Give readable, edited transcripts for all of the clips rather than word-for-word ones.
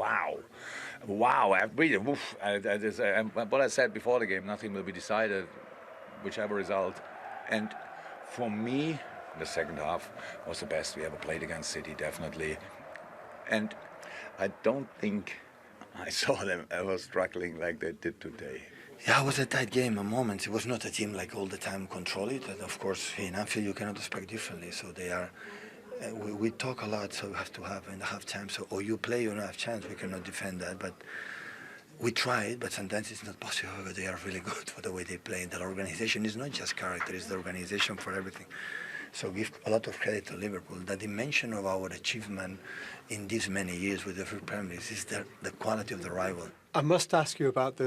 wow. Wow, I really, woof. What I said before the game, nothing will be decided, whichever result. And for me, the second half was the best we ever played against City, definitely. And I don't think I saw them ever struggling like they did today. Yeah, it was a tight game at moments. It was not a team like all the time control it. And of course, in Anfield, you cannot expect differently. So they are. We talk a lot, so we have to have in the half time. So or you play, you don't have chance. We cannot defend that, but we tried. But sometimes it's not possible. But they are really good for the way they play. And their organization is not just character; it's the organization for everything. So give a lot of credit to Liverpool. The dimension of our achievement in these many years with the Premier League is the quality of the rival. I must ask you about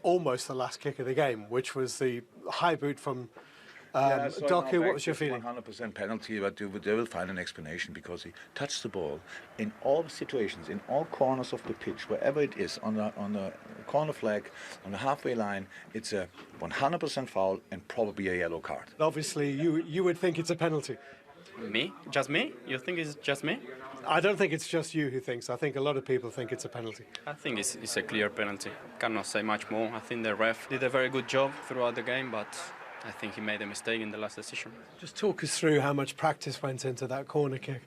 almost the last kick of the game, which was the high boot from Doku. What was your feeling? 100% penalty, but they will find an explanation because he touched the ball in all situations, in all corners of the pitch, wherever it is, on the corner flag, on the halfway line. It's a 100% foul and probably a yellow card. Obviously, you would think it's a penalty. Me? Just me? You think it's just me? I don't think it's just you who thinks. I think a lot of people think it's a penalty. I think it's a clear penalty. Cannot say much more. I think the ref did a very good job throughout the game, but I think he made a mistake in the last decision. Just talk us through how much practice went into that corner kick.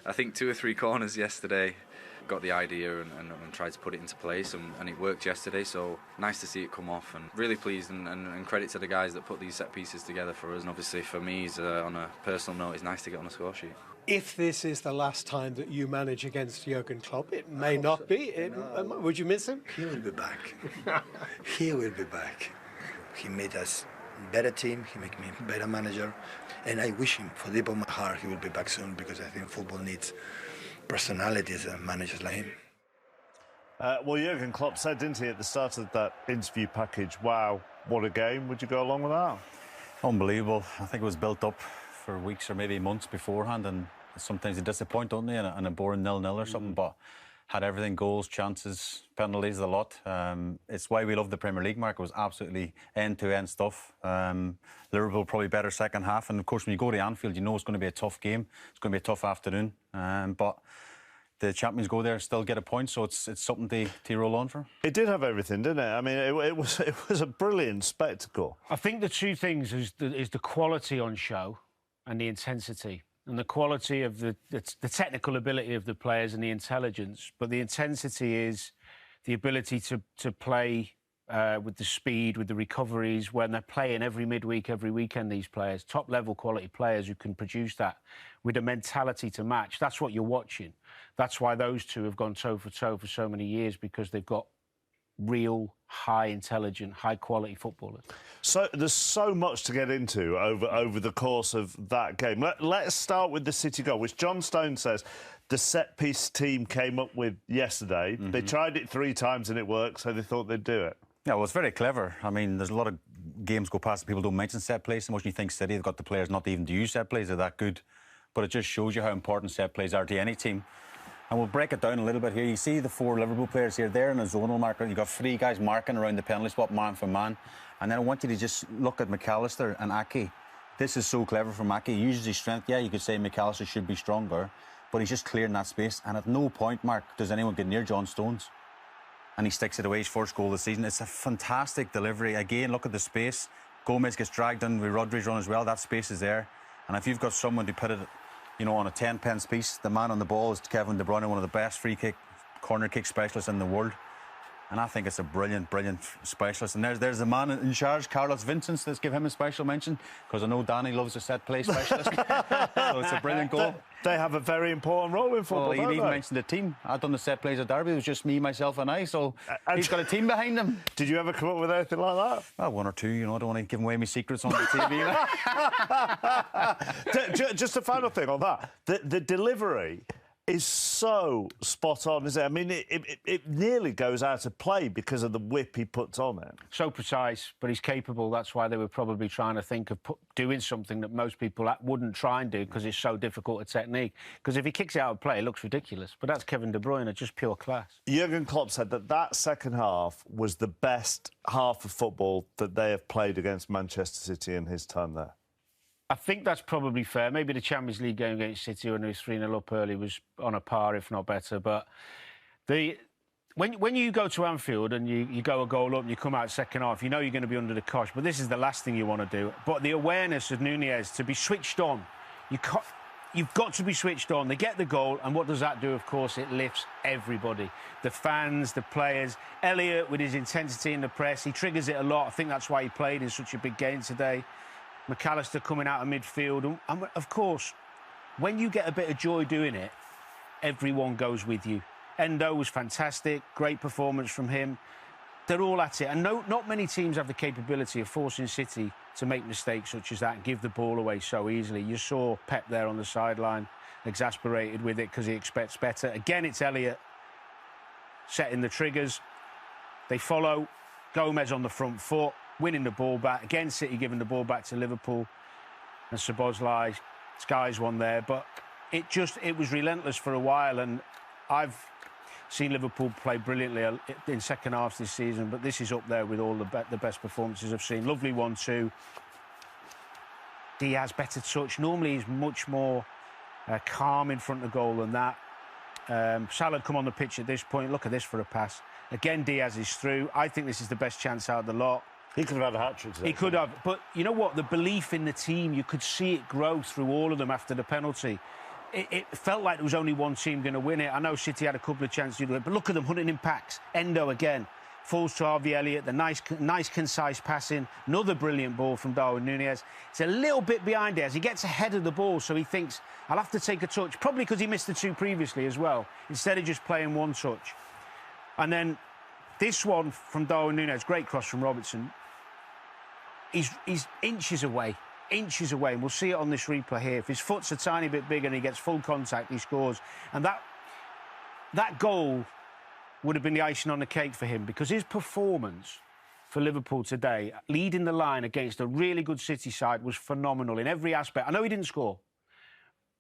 I think 2 or 3 corners yesterday. Got the idea and tried to put it into place, and it worked yesterday, so nice to see it come off, and really pleased, and credit to the guys that put these set pieces together for us, and obviously for me, on a personal note, it's nice to get on a score sheet. If this is the last time that you manage against Jurgen Klopp, it may not be. Would you miss him? He will be back. He will be back. He made us better team, he made me better manager, and I wish him, for deep of my heart, he will be back soon, because I think football needs personalities and managers like him. Well, Jurgen Klopp said, didn't he, at the start of that interview package, wow, what a game. Would you go along with that? Unbelievable. I think it was built up for weeks or maybe months beforehand, and sometimes they disappoint, don't they, and a boring 0-0 or something, but had everything, goals, chances, penalties, a lot. It's why we love the Premier League, Mark. It was absolutely end-to-end stuff. Liverpool probably better second half, and of course when you go to Anfield, you know it's going to be a tough game. It's going to be a tough afternoon, but the champions go there and still get a point, so it's something to roll on for. It did have everything, didn't it? I mean, it was a brilliant spectacle. I think the two things is the quality on show and the intensity. And the quality of the technical ability of the players and the intelligence, but the intensity is the ability to play with the speed, with the recoveries, when they're playing every midweek, every weekend, these players, top-level quality players who can produce that with a mentality to match. That's what you're watching. That's why those two have gone toe for toe for so many years, because they've got real, high, intelligent, high-quality footballers. So there's so much to get into over the course of that game. Let's start with the City goal, which John Stone says the set-piece team came up with yesterday. They tried it 3 times and it worked, so they thought they'd do it. Yeah, well, it's very clever. I mean, there's a lot of games go past that people don't mention set plays so much. You think City have got the players not even to use set plays, they're that good. But it just shows you how important set plays are to any team. And we'll break it down a little bit here. You see the 4 Liverpool players here. They're in a zonal marker. You've got 3 guys marking around the penalty spot, man for man. And then I want you to just look at McAllister and Ake. This is so clever from Ake. He uses his strength. Yeah, you could say McAllister should be stronger, but he's just clearing that space. And at no point, Mark, does anyone get near John Stones. And he sticks it away, his first goal of the season. It's a fantastic delivery. Again, look at the space. Gomez gets dragged in with Rodri's run as well. That space is there. And if you've got someone to put it, you know, on a 10-pence piece, the man on the ball is Kevin De Bruyne, one of the best corner kick specialists in the world. And I think it's a brilliant, brilliant specialist. And there's the man in charge, Carlos Vincent. Let's give him a special mention, because I know Danny loves a set play specialist. So it's a brilliant goal. They have a very important role in football. Well, he even mentioned the team. I'd done the set plays at Derby. It was just me, myself and I. So he's got a team behind him. Did you ever come up with anything like that? Well, 1 or 2, you know. I don't want to give away my secrets on the TV. Just a final thing on that. The delivery is so spot on, isn't it? I mean, it nearly goes out of play because of the whip he puts on it. So precise, but he's capable. That's why they were probably trying to think of doing something that most people wouldn't try and do, because it's so difficult a technique. Because if he kicks it out of play, it looks ridiculous. But that's Kevin De Bruyne, just pure class. Jurgen Klopp said that second half was the best half of football that they have played against Manchester City in his time there. I think that's probably fair. Maybe the Champions League game against City when it was 3-0 up early was on a par, if not better. But When you go to Anfield and you go a goal up and you come out second half, you know you're going to be under the cosh, but this is the last thing you want to do. But the awareness of Nunez to be switched on, you've got to be switched on. They get the goal, and what does that do? Of course, it lifts everybody. The fans, the players. Elliott, with his intensity in the press, he triggers it a lot. I think that's why he played in such a big game today. McAllister coming out of midfield. And of course, when you get a bit of joy doing it, everyone goes with you. Endo was fantastic, great performance from him. They're all at it. And not many teams have the capability of forcing City to make mistakes such as that and give the ball away so easily. You saw Pep there on the sideline, exasperated with it because he expects better. Again, it's Elliott setting the triggers. They follow. Gomez on the front foot, winning the ball back. Again, City giving the ball back to Liverpool. And Szoboszlai, Sky's one there. But it was relentless for a while. And I've seen Liverpool play brilliantly in second halves this season, but this is up there with all the best performances I've seen. Lovely 1-2. Diaz, better touch. Normally he's much more calm in front of goal than that. Salah come on the pitch at this point. Look at this for a pass. Again, Diaz is through. I think this is the best chance out of the lot. He could have had a hat-trick. He could have. But you know what? The belief in the team, you could see it grow through all of them after the penalty. It felt like there was only one team going to win it. I know City had a couple of chances to do it, but look at them hunting in packs. Endo again falls to Harvey Elliott. The nice, concise passing. Another brilliant ball from Darwin Nunez. It's a little bit behind it as he gets ahead of the ball, so he thinks, I'll have to take a touch. Probably because he missed the two previously as well, instead of just playing one touch. And then this one from Darwin Nunez, great cross from Robertson. He's inches away, and we'll see it on this replay here. If his foot's a tiny bit bigger and he gets full contact, he scores. And that goal would have been the icing on the cake for him, because his performance for Liverpool today, leading the line against a really good City side, was phenomenal in every aspect. I know he didn't score,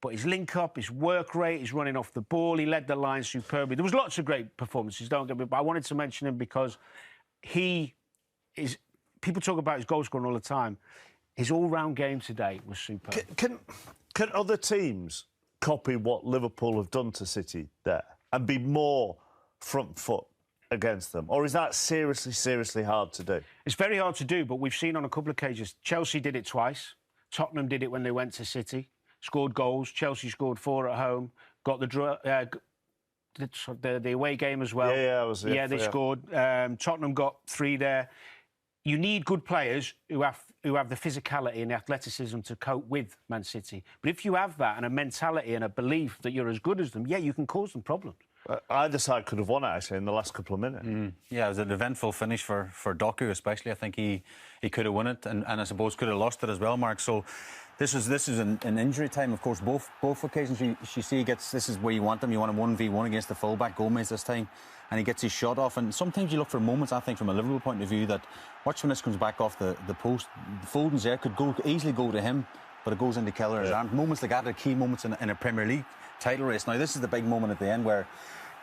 but his link-up, his work rate, his running off the ball, he led the line superbly. There was lots of great performances, don't get me, but I wanted to mention him because he is... People talk about his goal scoring all the time. His all-round game today was superb. Can other teams copy what Liverpool have done to City there and be more front foot against them? Or is that seriously, seriously hard to do? It's very hard to do, but we've seen on a couple of occasions. Chelsea did it twice. Tottenham did it when they went to City, scored goals. Chelsea scored 4 at home, got the away game as well. Yeah, they scored. Tottenham got 3 there. You need good players who have the physicality and the athleticism to cope with Man City. But if you have that and a mentality and a belief that you're as good as them, yeah, you can cause them problems. Either side could have won it, actually, in the last couple of minutes. Yeah, it was an eventful finish for Doku, especially. I think he could have won it and I suppose could have lost it as well, Mark. So this is an injury time, of course. Both occasions you see he gets... This is where you want him. You want him 1v1 against the full-back, Gomez this time. And he gets his shot off. And sometimes you look for moments, I think, from a Liverpool point of view, that watch when this comes back off the post. Foden's there, could easily go to him, but it goes into Kelleher's arm. Moments like that are key moments in a Premier League title race. Now, this is the big moment at the end where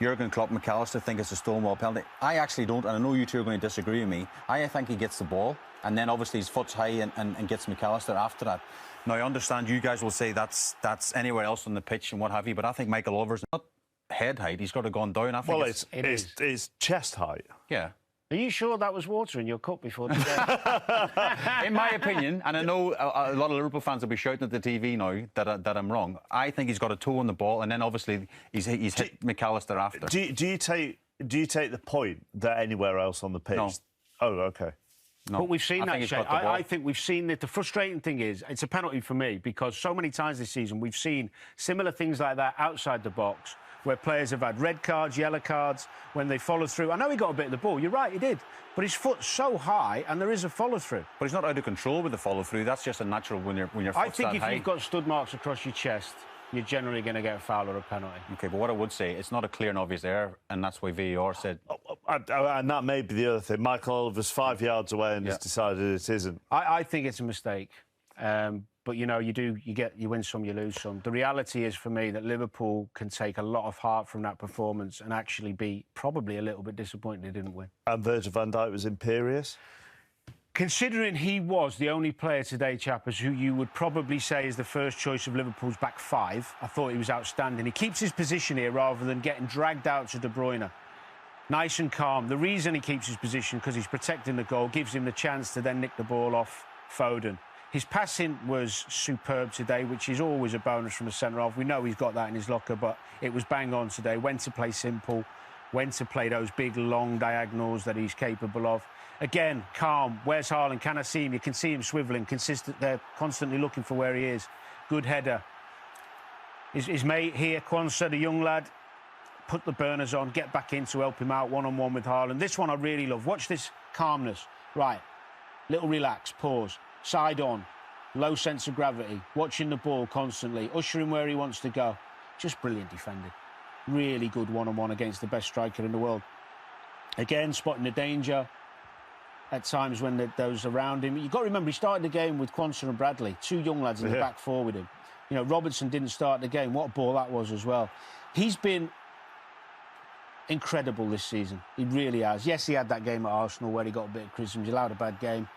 Jurgen Klopp and McAllister think it's a Stonewall penalty. I actually don't, and I know you two are going to disagree with me. I think he gets the ball, and then obviously his foot's high and gets McAllister after that. Now, I understand you guys will say that's anywhere else on the pitch and what have you, but I think Michael Oliver's not head height. He's got to have gone down. I think it's chest height. Yeah. Are you sure that was water in your cup before today? In my opinion, and I know a lot of Liverpool fans will be shouting at the TV now that I'm wrong, I think he's got a toe on the ball, and then obviously he's hit McAllister after. Do you take the point that anywhere else on the pitch? No. Oh, OK. No. But we've seen that, Shane. I think we've seen that. The frustrating thing is, it's a penalty for me, because so many times this season we've seen similar things like that outside the box, where players have had red cards, yellow cards, when they follow through. I know he got a bit of the ball, you're right, he did. But his foot's so high, and there is a follow-through. But he's not out of control with the follow-through. That's just a natural when your foot's that high. I think if you've got stud marks across your chest, you're generally going to get a foul or a penalty. OK, but what I would say, it's not a clear and obvious error, and that's why VAR said... And that may be the other thing. Michael Oliver's 5 yards away and has decided it isn't. I think it's a mistake. But, you know, you win some, you lose some. The reality is, for me, that Liverpool can take a lot of heart from that performance and actually be probably a little bit disappointed they didn't win. And Virgil van Dijk was imperious? Considering he was the only player today, Chappers, who you would probably say is the first choice of Liverpool's back five, I thought he was outstanding. He keeps his position here rather than getting dragged out to De Bruyne. Nice and calm. The reason he keeps his position, because he's protecting the goal, gives him the chance to then nick the ball off Foden. His passing was superb today, which is always a bonus from a centre-half. We know he's got that in his locker, but it was bang on today. Went to play simple, went to play those big, long diagonals that he's capable of. Again, calm. Where's Haaland? Can I see him? You can see him swivelling, consistent. They're constantly looking for where he is. Good header. His mate here, Quansah, the young lad, put the burners on, get back in to help him out one-on-one with Haaland. This one I really love. Watch this calmness. Right. Little relax, pause. Side on, low sense of gravity, watching the ball constantly, ushering where he wants to go. Just brilliant defending. Really good one-on-one against the best striker in the world. Again, spotting the danger at times when those around him. You've got to remember, he started the game with Quansah and Bradley, two young lads in the back four with him. You know, Robertson didn't start the game. What a ball that was as well. He's been incredible this season. He really has. Yes, he had that game at Arsenal where he got a bit of criticism. He allowed a bad game.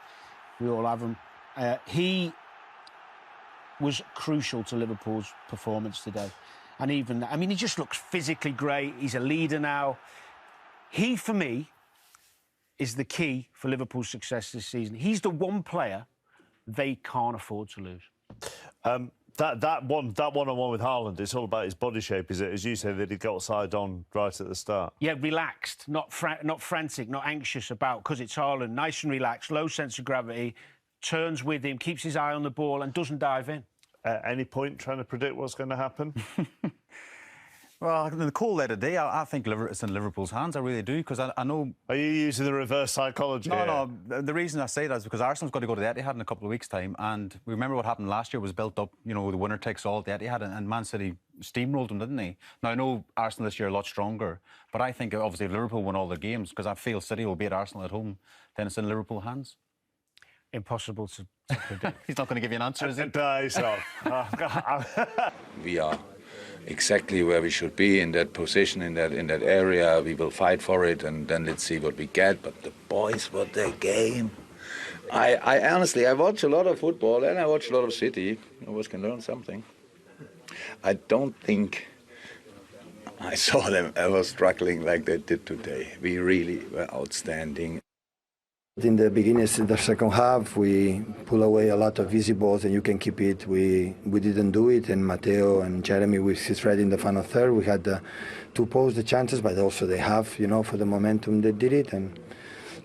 We all have them. He was crucial to Liverpool's performance today. And even, I mean, he just looks physically great. He's a leader now. He, for me, is the key for Liverpool's success this season. He's the one player they can't afford to lose. That one-on-one with Haaland, it's all about his body shape, is it? As you said, that he got side on right at the start. Yeah, relaxed, not frantic, not anxious about, because it's Haaland. Nice and relaxed, low sense of gravity, turns with him, keeps his eye on the ball and doesn't dive in. At any point trying to predict what's going to happen? Well, in the call there today, I think it's in Liverpool's hands. I really do, because I know. Are you using the reverse psychology? No. The reason I say that is because Arsenal's got to go to the Etihad in a couple of weeks' time, and we remember what happened last year was built up. You know, the winner takes all at the Etihad, and Man City steamrolled them, didn't they? Now I know Arsenal this year are a lot stronger, but I think obviously if Liverpool win all their games, because I feel City will beat Arsenal at home, then it's in Liverpool's hands. Impossible to predict. He's not going to give you an answer, is he? No, he's not. We are exactly where we should be in that position, in that area. We will fight for it, and then let's see what we get. But the boys, what their game! I honestly, I watch a lot of football and I watch a lot of City. I always can learn something. I don't think I saw them ever struggling like they did today. We really were outstanding. In the beginning, in the second half, we pull away a lot of easy balls, and you can keep it. We didn't do it, and Matteo and Jeremy with his thread in the final third. We had to pose the chances, but also they have, you know, for the momentum they did it. And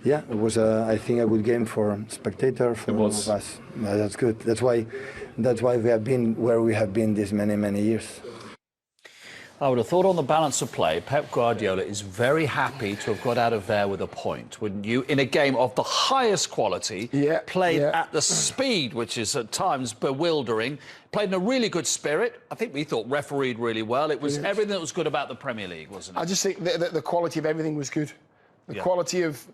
yeah, it was, I think, a good game for spectator, for all of us. That's good. That's why we have been where we have been these many years. I would have thought on the balance of play, Pep Guardiola is very happy to have got out of there with a point, wouldn't you? In a game of the highest quality, played at the speed, which is at times bewildering, played in a really good spirit. I think we thought refereed really well. It was everything that was good about the Premier League, wasn't it? I just think the quality of everything was good. The quality of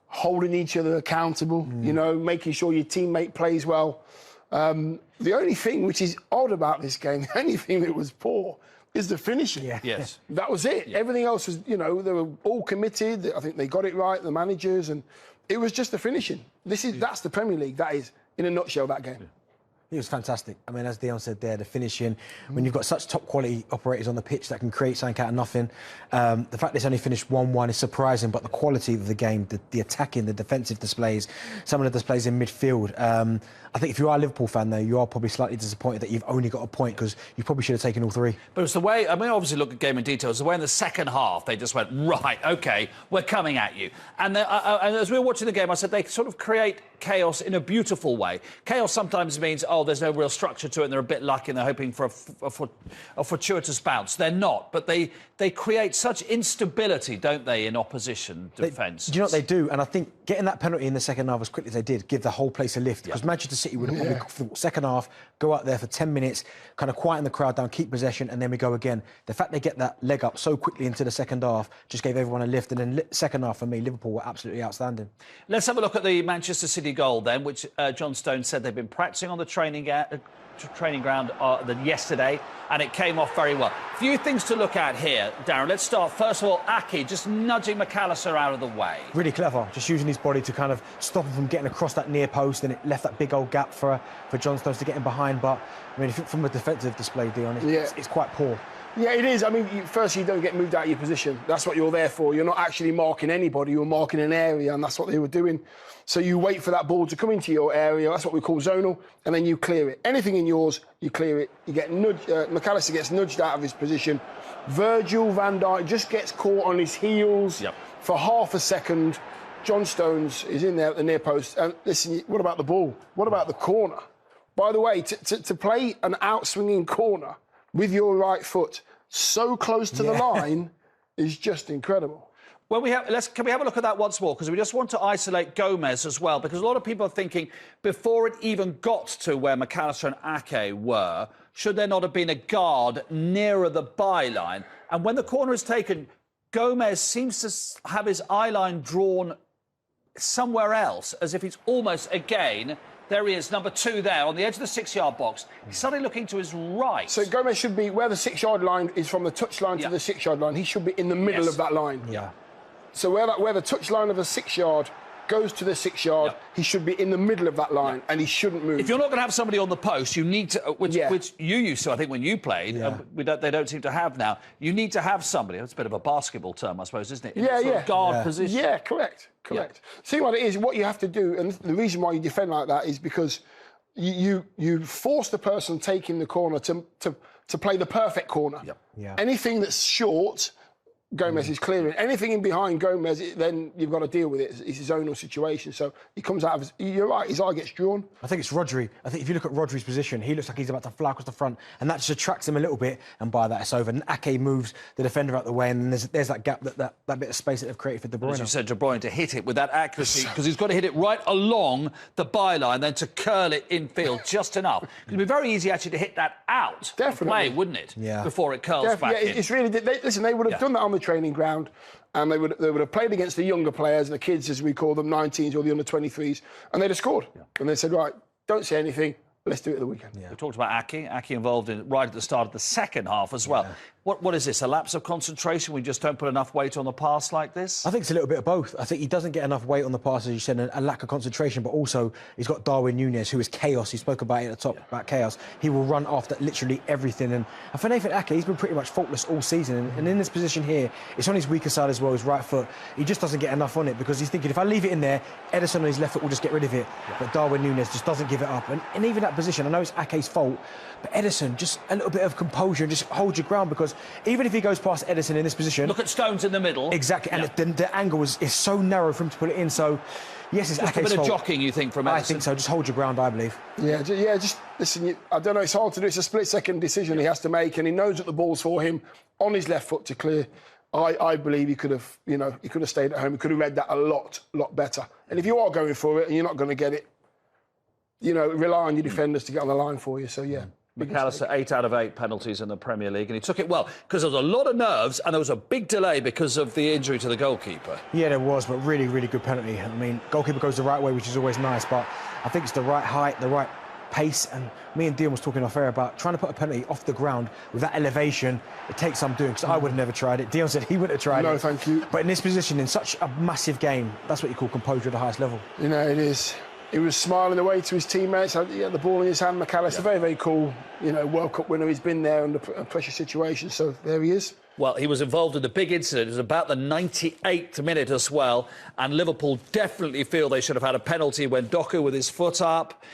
holding each other accountable, you know, making sure your teammate plays well. The only thing which is odd about this game, the only thing that was poor, is the finishing. Yes. That was it. Everything else was, you know, they were all committed. I think they got it right, the managers, and it was just the finishing. That's the Premier League. That is, in a nutshell, that game. It was fantastic. I mean, as Dion said there, the finishing, when you've got such top quality operators on the pitch that can create something out of nothing, the fact it's only finished 1-1 is surprising, but the quality of the game, the attacking, the defensive displays, some of the displays in midfield, I think if you are a Liverpool fan, though, you are probably slightly disappointed that you've only got a point, because you probably should have taken all three. But it's the way, I mean, obviously look at game in detail, it's the way in the second half they just went, right, OK, we're coming at you. And as we were watching the game, I said they sort of create chaos in a beautiful way. Chaos sometimes means, oh, there's no real structure to it and they're a bit lucky and they're hoping for a fortuitous bounce. They're not, but they create such instability, don't they, in opposition defence. Do you know what they do? And I think getting that penalty in the second half as quickly as they did give the whole place a lift, because Manchester City would have probably, for the second half, go out there for 10 minutes, kind of quieten the crowd down, keep possession, and then we go again. The fact they get that leg up so quickly into the second half just gave everyone a lift. And then second half, for me, Liverpool were absolutely outstanding. Let's have a look at the Manchester City City goal then, which John Stone said they've been practicing on the training ground yesterday, and it came off very well. A few things to look at here, Darren. Let's start, first of all, Ake just nudging McAllister out of the way. Really clever, just using his body to kind of stop him from getting across that near post, and it left that big old gap for John Stones to get in behind. But, I mean, from a defensive display, Dion, it's quite poor. Yeah, it is. I mean, first you don't get moved out of your position. That's what you're there for. You're not actually marking anybody. You're marking an area, and that's what they were doing. So you wait for that ball to come into your area. That's what we call zonal, and then you clear it. Anything in yours, you clear it. You get nudged. McAllister gets nudged out of his position. Virgil van Dijk just gets caught on his heels for half a second. John Stones is in there at the near post. And listen, what about the ball? What about the corner? By the way, to play an out-swinging corner with your right foot so close to the line is just incredible. Well, can we have a look at that once more? Because we just want to isolate Gomez as well, because a lot of people are thinking, before it even got to where McAllister and Ake were, should there not have been a guard nearer the byline? And when the corner is taken, Gomez seems to have his eye line drawn somewhere else, as if he's almost, again, there he is, number 2 there, on the edge of the 6-yard box. He's suddenly looking to his right. So Gomez should be where the 6-yard line is, from the touch line to the 6-yard line. He should be in the middle of that line. Yeah. So where the touch line of the 6-yard goes to the 6-yard, he should be in the middle of that line, and he shouldn't move. If you're not going to have somebody on the post, you need to, which you used to, I think, when you played, they don't seem to have now. You need to have somebody. That's a bit of a basketball term, I suppose, isn't it? In sort of guard position. Yeah, correct. See what it is, what you have to do, and the reason why you defend like that is because you force the person taking the corner to play the perfect corner. Anything that's short, Gomez is clearing. Anything in behind Gomez, then you've got to deal with it. It's his own situation. So he comes out of his... You're right, his eye gets drawn. I think it's Rodri. I think if you look at Rodri's position, he looks like he's about to fly across the front, and that just attracts him a little bit, and by that it's over. And Ake moves the defender out the way, and there's that gap, that bit of space that they've created for De Bruyne. As you said, De Bruyne to hit it with that accuracy, because he's got to hit it right along the byline, then to curl it infield just enough. It'd be very easy, actually, to hit that out. Definitely. Play, wouldn't it? Yeah. Before it curls back in. It's really... Listen, they would have done that on the training ground, and they would have played against the younger players, the kids, as we call them, 19s or the under-23s, and they'd have scored. And they said, right, don't say anything, let's do it at the weekend. We talked about Ake involved in right at the start of the second half as well. What is this, a lapse of concentration? We just don't put enough weight on the pass like this? I think it's a little bit of both. I think he doesn't get enough weight on the pass, as you said, and a lack of concentration, but also he's got Darwin Núñez, who is chaos. He spoke about it at the top, about chaos. He will run after literally everything. And for Nathan Ake, he's been pretty much faultless all season. And in this position here, it's on his weaker side as well, his right foot. He just doesn't get enough on it, because he's thinking, if I leave it in there, Ederson on his left foot will just get rid of it. But Darwin Núñez just doesn't give it up. And even that position, I know it's Ake's fault, but Ederson, just a little bit of composure and just hold your ground, because even if he goes past Ederson in this position... Look at Stones in the middle. Exactly, and the angle is so narrow for him to put it in, so... Yes, it's just Ake's a bit fault. of jockeying, you think, from Ederson? I think so. Just hold your ground, I believe. Yeah, just listen, I don't know, it's hard to do. It's a split-second decision he has to make, and he knows that the ball's for him on his left foot to clear. I believe he could have, he could have stayed at home. He could have read that a lot better. And if you are going for it and you're not going to get it, rely on your defenders to get on the line for you. So, yeah. McAllister, 8 out of 8 penalties in the Premier League, and he took it well, because there was a lot of nerves and there was a big delay because of the injury to the goalkeeper. Yeah, there was, but really, really good penalty. I mean, goalkeeper goes the right way, which is always nice, but I think it's the right height, the right pace, and me and Dion was talking off air about trying to put a penalty off the ground with that elevation. It takes some doing, because I would have never tried it. Dion said he wouldn't have tried it. No, thank you. But in this position, in such a massive game, that's what you call composure at the highest level. It is. He was smiling away to his teammates. He had the ball in his hand. McAllister, very, very cool, World Cup winner. He's been there under pressure situations, so there he is. Well, he was involved in the big incident. It was about the 98th minute as well, and Liverpool definitely feel they should have had a penalty when Doku with his foot up.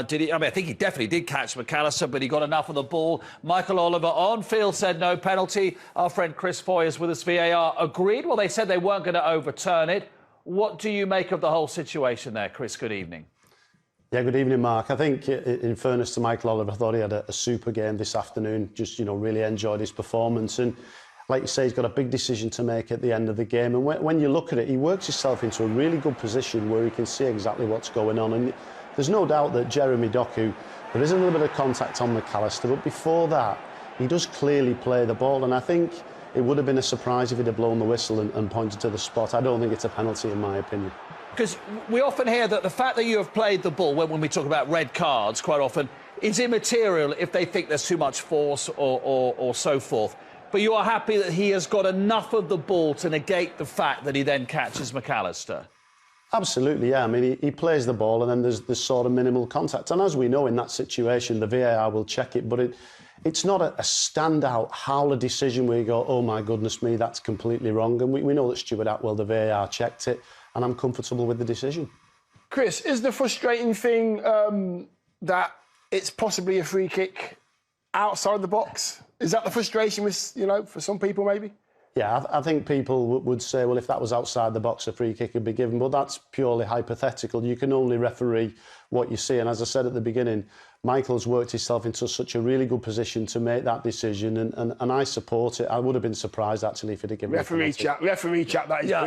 Did he? I mean, I think he definitely did catch McAllister, but he got enough of the ball. Michael Oliver on field said no penalty. Our friend Chris Foy is with us, VAR, agreed. Well, they said they weren't going to overturn it. What do you make of the whole situation there, Chris? Good evening. Yeah, good evening, Mark. I think, in fairness to Michael Oliver, I thought he had a super game this afternoon. Just, really enjoyed his performance. And like you say, he's got a big decision to make at the end of the game. And when you look at it, he works himself into a really good position where he can see exactly what's going on. And there's no doubt that Jeremy Doku, there is a little bit of contact on McAllister, but before that, he does clearly play the ball. And I think it would have been a surprise if he'd have blown the whistle and pointed to the spot. I don't think it's a penalty, in my opinion. Because we often hear that the fact that you have played the ball, when we talk about red cards quite often, is immaterial if they think there's too much force or so forth. But you are happy that he has got enough of the ball to negate the fact that he then catches McAllister? Absolutely, yeah. I mean, he plays the ball and then there's this sort of minimal contact. And as we know, in that situation, the VAR will check it, but it's not a standout howler decision where you go, oh my goodness me, that's completely wrong. And we know that Stuart Atwell, the VAR, checked it, and I'm comfortable with the decision. Chris, is the frustrating thing that it's possibly a free kick outside the box? Is that the frustration with, you know, for some people maybe? Yeah, I think people would say, well, if that was outside the box, a free kick would be given. But that's purely hypothetical. You can only referee what you see. And as I said at the beginning, Michael's worked himself into such a really good position to make that decision. And I support it. I would have been surprised, actually, if he'd have given referee chat, that is yeah.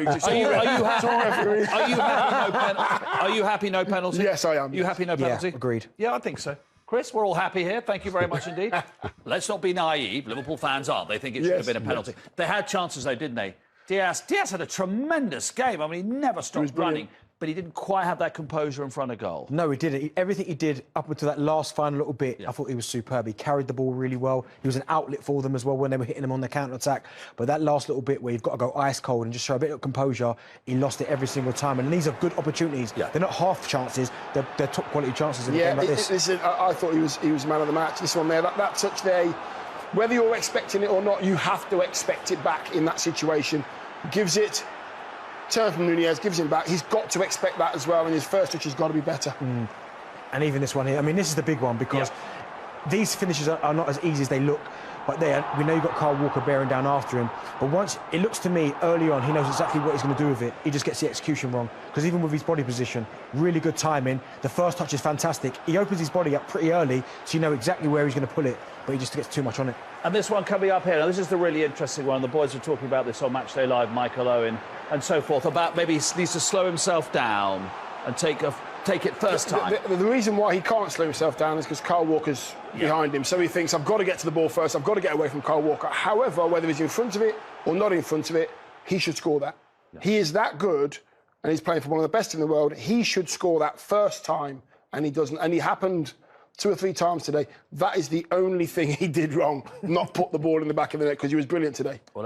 Are you happy no penalty? Yes, I am. You happy no penalty? Yeah, agreed. Yeah, I think so. Chris, we're all happy here. Thank you very much indeed. Let's not be naive. Liverpool fans aren't. They think it should have been a penalty. Yes. They had chances, though, didn't they? Diaz had a tremendous game. I mean, he never stopped running, but he didn't quite have that composure in front of goal. No, he didn't. Everything he did up until that last final little bit, I thought he was superb. He carried the ball really well. He was an outlet for them as well when they were hitting him on the counter-attack. But that last little bit where you've got to go ice cold and just show a bit of composure, he lost it every single time. And these are good opportunities. Yeah. They're not half chances. They're top-quality chances in a game like this. Listen, I thought he was man of the match. This one there, that touch there, whether you're expecting it or not, you have to expect it back in that situation. Gives it... turn from Nunez, gives him back. He's got to expect that as well, and his first touch has got to be better. And even this one here, I mean, this is the big one because these finishes are not as easy as they look. But we know you've got Kyle Walker bearing down after him. But once, it looks to me, early on, he knows exactly what he's going to do with it. He just gets the execution wrong. Because even with his body position, really good timing. The first touch is fantastic. He opens his body up pretty early, so you know exactly where he's going to pull it. But he just gets too much on it. And this one coming up here, now this is the really interesting one. The boys were talking about this on Matchday Live, Michael Owen and so forth, about maybe he needs to slow himself down and take it first time. The reason why he can't slow himself down is because Kyle Walker's behind him. So he thinks, I've got to get to the ball first. I've got to get away from Kyle Walker. However, whether he's in front of it or not in front of it, he should score that. Yeah. He is that good, and he's playing for one of the best in the world. He should score that first time, and he doesn't. And he happened 2 or 3 times today. That is the only thing he did wrong, not put the ball in the back of the net, because he was brilliant today. Well,